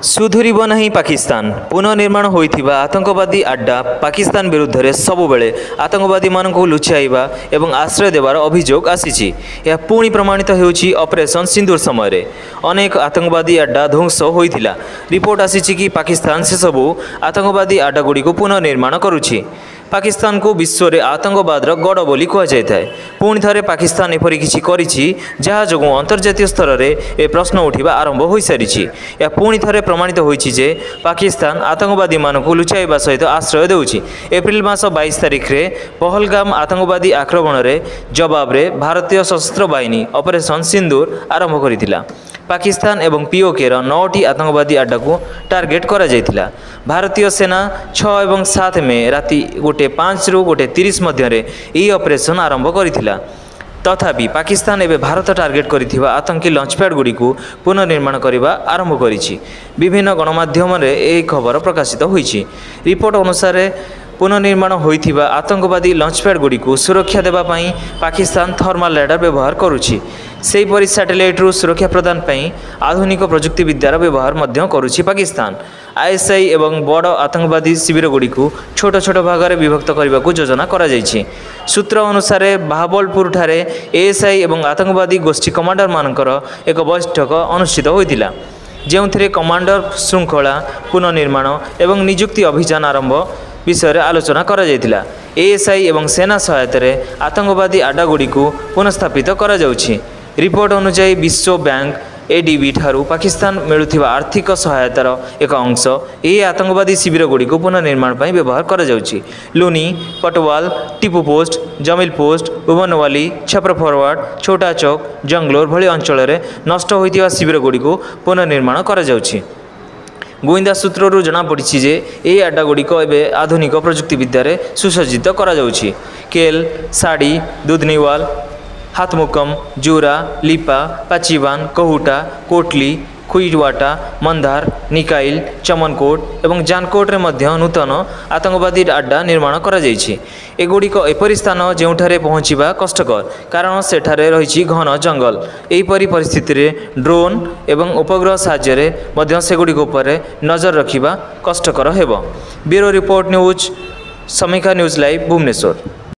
सुधुरिब नहीं पाकिस्तान पुनर्निर्माण होइथिबा आतंकवादी अड्डा पाकिस्तान विरुद्ध में सबुबले आतंकवादी मानकु लुचाइबा एवं आश्रय देवार अभियोग आसीछि। यह पुणी प्रमाणित होउछि ऑपरेशन सिंदूर समय अनेक आतंकवादी अड्डा ध्वंस होइथिला। रिपोर्ट आसीछि कि पाकिस्तान से सबु आतंकवादी अड्डा गुड़ी पुनर्निर्माण करुछि। पाकिस्तान को विश्व में आतंकवाद गड़ बोली कहुए। पुणी थे पाकिस्तान एपरी किछि करिछि जहा जो अंतर्जातीय स्तर में ए प्रश्न उठा आरंभ हो सारी। यह पुणी थे प्रमाणित होइछि जे पाकिस्तान आतंकवादी मानकु लुचाइबा सहित आश्रय देउछि। एप्रिल मास 22 तारिख रे पहलगाम आतंकवादी आक्रमण रे जवाब रे भारतीय सशस्त्र बाहिनी ऑपरेशन सिंदूर आरंभ करिथिला। पाकिस्तान एवं पीओके 9टी आतंकवादी अड्डा को टार्गेट करा जायथिला। भारतीय सेना 6 और 7 में राति 1:05 रु 1:30 मध्य यही ऑपरेशन आरंभ करिथिला। तथापि पाकिस्तान एवं भारत टार्गेट करिथिबा आतंकी लॉन्चपैड गुड़ी को पुनर्निर्माण करने आरंभ करिछि। विभिन्न गणमाध्यम रे ए खबर प्रकाशित होइछि। रिपोर्ट अनुसार पुनर्निर्माण होइथिबा आतंकवादी लॉन्चपैड गुड़ी को सुरक्षा देबा पई पाकिस्तान थर्माल रेडार व्यवहार करुछि। सेहीपरि सैटेलाइट रु सुरक्षा प्रदान पई आधुनिक प्रजुक्ति विद्यार व्यवहार मध्य करुछि। पाकिस्तान आईएसआई एवं बड़ आतंकवादी शिविर गुड़ी को छोट छोट भाग में विभक्त करने को योजना करा जायछि। सूत्र अनुसार बाहाबलपुर ठारे एएसआई एवं आतंकवादी गोष्ठी कमांडर मानकर एक बैठक अनुष्ठित होइतिला, जेउथिरे कमांडर श्रृंखला पुनर्निर्माण एवं नियुक्ति अभियान आरंभ विषय आलोचना करा जायतिला। एएसआई एवं सेना सहायता आतंकवादी अड्डा गुड़ी को पुनर्स्थापित करा जाउछि। रिपोर्ट अनुसार विश्व बैंक एडीबी ठारू पाकिस्तान मिलुथिबा आर्थिक सहायतार एक अंश यही आतंकवादी शिविर गुड़ी को पुनर्निर्माण पर व्यवहार करा जाउछि। लुनी, पटवाल, टिपू पोस्ट, जमिल पोस्ट, भुवनवाली, छपर फरवार्ड, छोटा चौक, जंगलोर भली अंचल में नष्ट होइतिबा शिविर गुड़ी को पुनर्निर्माण करा जाउछि। गोइंदा सूत्ररू जनापड़ी जे यही अड्डा गुड़िक एवं आधुनिक प्रजुक्ति विद्यार सुसज्जित करा जाउछि। केल, साड़ी, दूधनीवाल, हाथमुकम, जोरा, लिपा, पाचिवान, कहुटा, कोटली, खुईवाटा, मंदार, निकाइल, चमनकोट एवं जानकोट रे मध्य नूतन आतंकवादी अड्डा निर्माण करा जायछि। एगुड़िक एपरी स्थान जोठारे पहुँचवा कष्टकर कारण सेठारे रही घन जंगल। एहीपरि परिस्थिति रे ड्रोन एवं उपग्रह साहाय्य सेगुड़िक उपरे नजर रखिबा कष्टकर हेबो। ब्यूरो रिपोर्ट न्यूज, समीक्षा न्यूज लाइव, भुवनेश्वर।